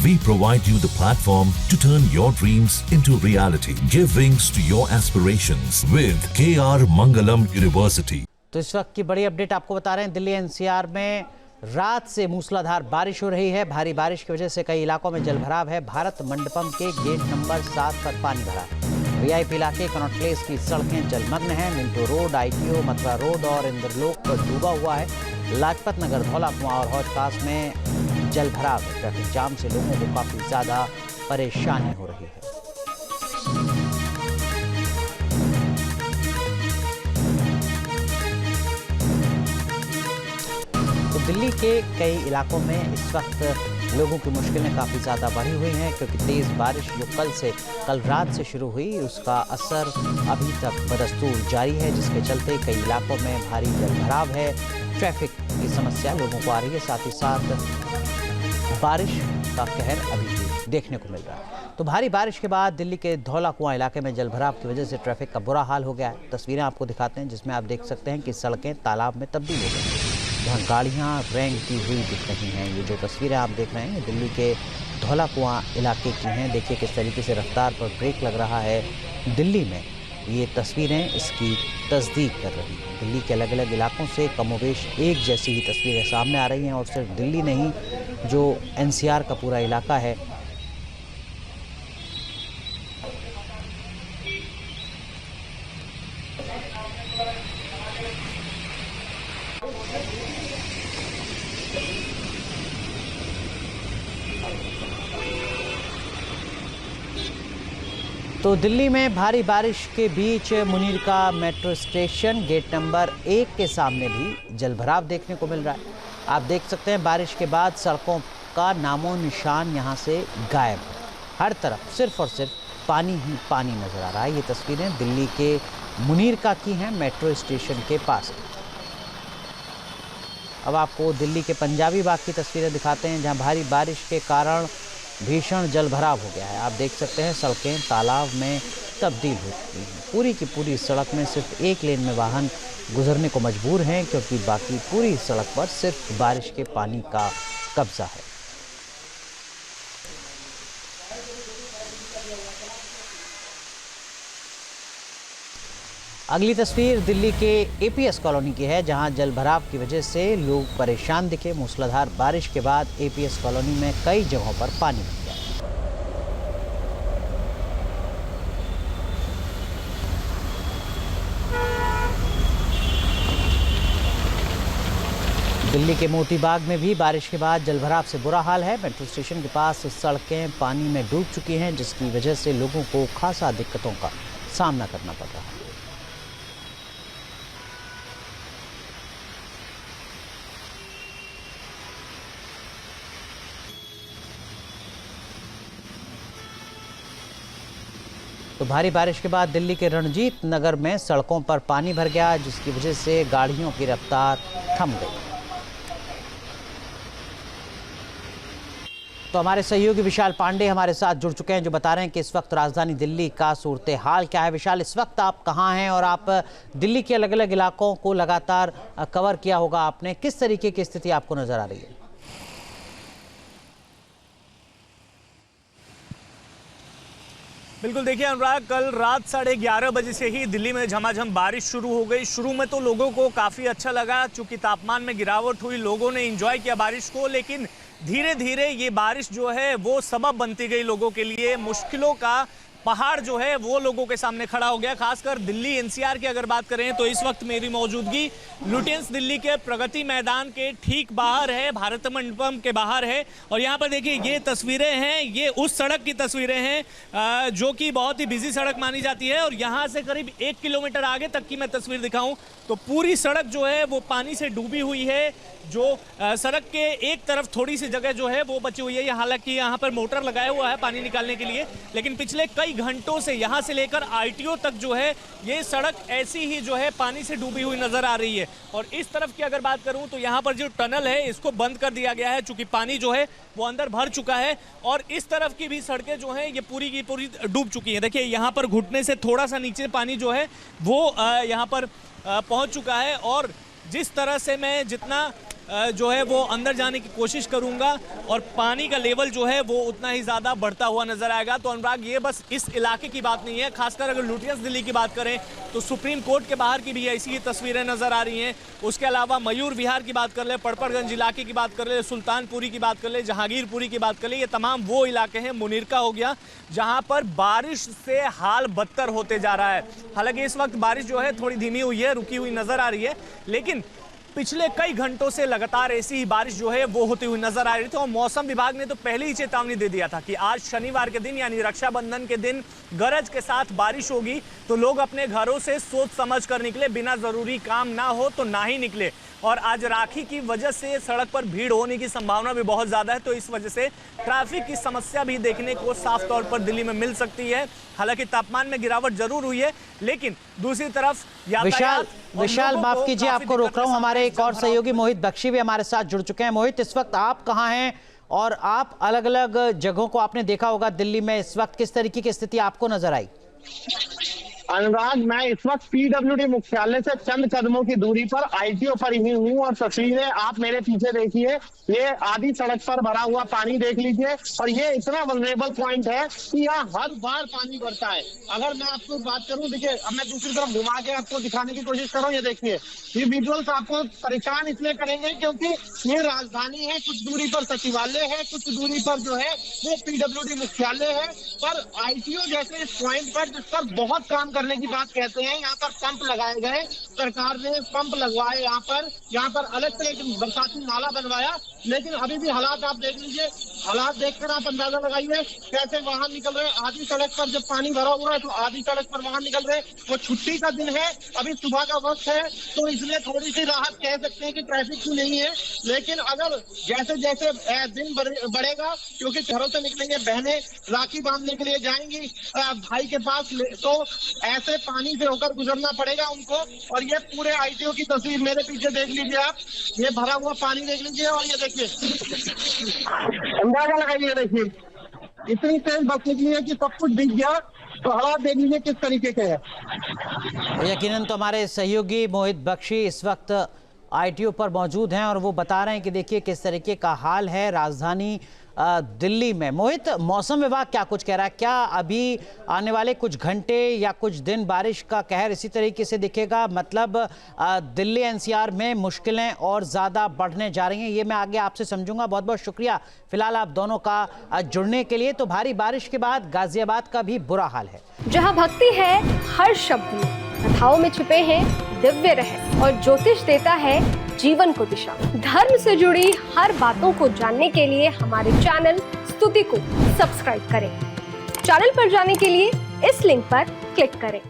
We provide you the platform to turn your dreams into reality. Give wings to your aspirations with KR Mangalam University. तो इस वक्त की बड़ी update आपको बता रहे हैं, दिल्ली एनसीआर में रात से मूसलाधार बारिश हो रही है। भारी बारिश की वजह से कई इलाकों में जलभराव है। भारत मंडपम के गेट नंबर 7 पर पानी भरा। वीआईपी इलाके कनॉट प्लेस की सड़कें जलमग्न हैं। Minto road, ITO, Mathura road और इंद्रलोक पर डूबा हुआ है। लाजपत नगर, धौला कुआं और हौज पास में जलभराव है। ट्रैफिक जाम से लोगों को काफी ज्यादा परेशानी हो रही है। तो दिल्ली के कई इलाकों में इस वक्त लोगों की मुश्किलें काफ़ी ज़्यादा बढ़ी हुई हैं, क्योंकि तेज़ बारिश जो कल रात से शुरू हुई उसका असर अभी तक बदस्तूर जारी है, जिसके चलते कई इलाकों में भारी जलभराव है। ट्रैफिक की समस्या लोगों को आ रही है, साथ ही साथ बारिश का कहर अभी भी देखने को मिल रहा है। तो भारी बारिश के बाद दिल्ली के धौला कुआं इलाके में जलभराव की वजह से ट्रैफिक का बुरा हाल हो गया है। तस्वीरें आपको दिखाते हैं, जिसमें आप देख सकते हैं कि सड़कें तालाब में तब्दील हो गई हैं, जहाँ गाड़ियाँ रेंगती हुई दिख रही हैं। ये जो तस्वीरें आप देख रहे हैं, दिल्ली के धौला कुआं इलाके की हैं। देखिए किस तरीके से रफ्तार पर ब्रेक लग रहा है दिल्ली में। ये तस्वीरें इसकी तस्दीक कर रही हैं। दिल्ली के अलग अलग इलाकों से कमोवेश एक जैसी ही तस्वीरें सामने आ रही हैं, और सिर्फ दिल्ली नहीं, जो एनसीआर का पूरा इलाका है, तो दिल्ली में भारी बारिश के बीच Munirka metro station gate number 1 के सामने भी जलभराव देखने को मिल रहा है। आप देख सकते हैं बारिश के बाद सड़कों का नामो निशान यहां से गायब है। हर तरफ सिर्फ और सिर्फ पानी ही पानी नजर आ रहा है। ये तस्वीरें दिल्ली के मुनीरका की हैं, मेट्रो स्टेशन के पास। अब आपको दिल्ली के पंजाबी बाग की तस्वीरें दिखाते हैं, जहां भारी बारिश के कारण भीषण जलभराव हो गया है। आप देख सकते हैं सड़कें तालाब में तब्दील हो चुकी हैं। पूरी की पूरी सड़क में सिर्फ एक लेन में वाहन गुजरने को मजबूर हैं, क्योंकि बाकी पूरी सड़क पर सिर्फ बारिश के पानी का कब्जा है। अगली तस्वीर दिल्ली के एपीएस कॉलोनी की है, जहां जलभराव की वजह से लोग परेशान दिखे। मूसलाधार बारिश के बाद एपीएस कॉलोनी में कई जगहों पर पानी भर गया। दिल्ली के मोती बाग में भी बारिश के बाद जलभराव से बुरा हाल है। मेट्रो स्टेशन के पास सड़कें पानी में डूब चुकी हैं, जिसकी वजह से लोगों को खासा दिक्कतों का सामना करना पड़ रहा है। तो भारी बारिश के बाद दिल्ली के रणजीत नगर में सड़कों पर पानी भर गया, जिसकी वजह से गाड़ियों की रफ्तार थम गई। तो हमारे सहयोगी विशाल पांडे हमारे साथ जुड़ चुके हैं, जो बता रहे हैं कि इस वक्त राजधानी दिल्ली का सूरत हाल क्या है। विशाल, इस वक्त आप कहाँ हैं और आप दिल्ली के अलग अलग इलाकों को लगातार कवर किया होगा आपने, किस तरीके की स्थिति आपको नजर आ रही है? बिल्कुल, देखिए अनुराग, कल रात 11:30 बजे से ही दिल्ली में झमाझम बारिश शुरू हो गई। शुरू में तो लोगों को काफ़ी अच्छा लगा, चूंकि तापमान में गिरावट हुई, लोगों ने एंजॉय किया बारिश को। लेकिन धीरे धीरे ये बारिश जो है वो सबब बनती गई लोगों के लिए। मुश्किलों का पहाड़ जो है वो लोगों के सामने खड़ा हो गया। खासकर दिल्ली एनसीआर की अगर बात करें तो इस वक्त मेरी मौजूदगी लुटियंस दिल्ली के प्रगति मैदान के ठीक बाहर है, भारत मंडपम के बाहर है। और यहाँ पर देखिए ये तस्वीरें हैं, ये उस सड़क की तस्वीरें हैं जो कि बहुत ही बिजी सड़क मानी जाती है। और यहाँ से करीब 1 किलोमीटर आगे तक की मैं तस्वीर दिखाऊं तो पूरी सड़क जो है वो पानी से डूबी हुई है। जो सड़क के एक तरफ थोड़ी सी जगह जो है वो बची हुई है। हालांकि यहाँ पर मोटर लगाया हुआ है पानी निकालने के लिए, लेकिन पिछले कई घंटों से यहाँ से लेकर आईटीओ तक जो है ये सड़क ऐसी ही जो है पानी से डूबी हुई नजर आ रही है। और इस तरफ की अगर बात करूं तो यहाँ पर जो टनल है इसको बंद कर दिया गया है, चूंकि पानी जो है वो अंदर भर चुका है। और इस तरफ की भी सड़कें जो है ये पूरी की पूरी डूब चुकी है। देखिए यहाँ पर घुटने से थोड़ा सा नीचे पानी जो है वो यहाँ पर पहुँच चुका है। और जिस तरह से मैं जितना जो है वो अंदर जाने की कोशिश करूंगा और पानी का लेवल जो है वो उतना ही ज़्यादा बढ़ता हुआ नजर आएगा। तो अनुराग, ये बस इस इलाके की बात नहीं है, खासकर अगर लुटियंस दिल्ली की बात करें तो सुप्रीम कोर्ट के बाहर की भी ऐसी ही तस्वीरें नजर आ रही हैं। उसके अलावा मयूर विहार की बात कर ले, पड़पड़गंज इलाके की बात कर ले, सुल्तानपुरी की बात कर ले, जहांगीरपुरी की बात कर ले, ये तमाम वो इलाके हैं, मुनीरका हो गया, जहां पर बारिश से हाल बदतर होते जा रहा है। हालांकि इस वक्त बारिश जो है थोड़ी धीमी हुई है, रुकी हुई नजर आ रही है, लेकिन पिछले कई घंटों से लगातार ऐसी ही बारिश जो है वो होती हुई नजर आ रही थी। और मौसम विभाग ने तो पहले ही चेतावनी दे दिया था कि आज शनिवार के दिन यानी रक्षाबंधन के दिन गरज के साथ बारिश होगी, तो लोग अपने घरों से सोच समझ कर निकले, बिना जरूरी काम ना हो तो ना ही निकले। और आज राखी की वजह से सड़क पर भीड़ होने की संभावना भी बहुत ज्यादा है, तो इस वजह से ट्रैफिक की समस्या भी देखने को साफ तौर पर दिल्ली में मिल सकती है। हालांकि तापमान में गिरावट जरूर हुई है, लेकिन दूसरी तरफ विशाल माफ कीजिए, आपको रोक रहा हूं। हमारे एक और सहयोगी मोहित बख्शी भी हमारे साथ जुड़ चुके हैं। मोहित, इस वक्त आप कहां हैं और आप अलग अलग जगहों को आपने देखा होगा दिल्ली में, इस वक्त किस तरीके की स्थिति आपको नजर आई? अनुराग, मैं इस वक्त पीडब्ल्यूडी मुख्यालय से चंद कदमों की दूरी पर आईटीओ पर ही हूँ और तस्वीरें आप मेरे पीछे देखिए। ये आधी सड़क पर भरा हुआ पानी देख लीजिए और ये इतना वल्नरेबल पॉइंट है कि यहाँ हर बार पानी बढ़ता है। अगर मैं आपको बात करूँ, देखिए अब मैं दूसरी तरफ घुमा के आपको दिखाने की कोशिश कर रहा हूँ। ये देखिए, ये विजुअल्स आपको परेशान इसलिए करेंगे क्योंकि ये राजधानी है, कुछ दूरी पर सचिवालय है, कुछ दूरी पर जो है वो पीडब्ल्यूडी मुख्यालय है, पर आईटीओ जैसे इस पॉइंट पर जिस पर बहुत काम करने की बात कहते हैं, यहाँ पर पंप लगाए गए, सरकार ने पंप लगवाए, यहाँ पर अलग से एक बरसाती नाला बनवाया, लेकिन अभी भी हालात आप देख लीजिए। हालात देखकर आप अंदाजा लगाइए कैसे वाहन निकल रहे हैं। आधी सड़क पर जब पानी भरा हुआ है तो आधी सड़क पर वाहन निकल रहे हैं। वो छुट्टी का दिन है, अभी सुबह का वक्त है, तो इसलिए थोड़ी सी राहत कह सकते हैं कि ट्रैफिक की नहीं है। लेकिन अगर जैसे जैसे दिन बढ़ेगा, क्योंकि घरों से निकलेंगे, बहनें राखी बांधने के लिए जाएंगी भाई के पास, तो ऐसे पानी से होकर गुजरना पड़ेगा उनको। और ये पूरे आईटीओ की तस्वीर मेरे पीछे देख लीजिए आप, ये भरा हुआ पानी देख लीजिए और ये देखिए, अंदाजा लगाइए, देखिए इतनी तेज बस निकली है कि सब कुछ दिख गया। तो हालात देख लीजिए किस तरीके के हैं। यकीनन तो हमारे सहयोगी मोहित बख्शी इस वक्त आईटीओ पर मौजूद हैं और वो बता रहे हैं कि देखिए किस तरीके का हाल है राजधानी दिल्ली में। मोहित, मौसम विभाग क्या कुछ कह रहा है? क्या अभी आने वाले कुछ घंटे या कुछ दिन बारिश का कहर इसी तरीके से दिखेगा? मतलब दिल्ली एनसीआर में मुश्किलें और ज़्यादा बढ़ने जा रही हैं, ये मैं आगे आपसे समझूंगा। बहुत बहुत शुक्रिया फिलहाल आप दोनों का जुड़ने के लिए। तो भारी बारिश के बाद गाजियाबाद का भी बुरा हाल है। जहाँ भक्ति है हर शब्द में, कथाओं में छुपे हैं दिव्य रहस्य और ज्योतिष देता है जीवन को दिशा। धर्म से जुड़ी हर बातों को जानने के लिए हमारे चैनल स्तुति को सब्सक्राइब करें। चैनल पर जाने के लिए इस लिंक पर क्लिक करें।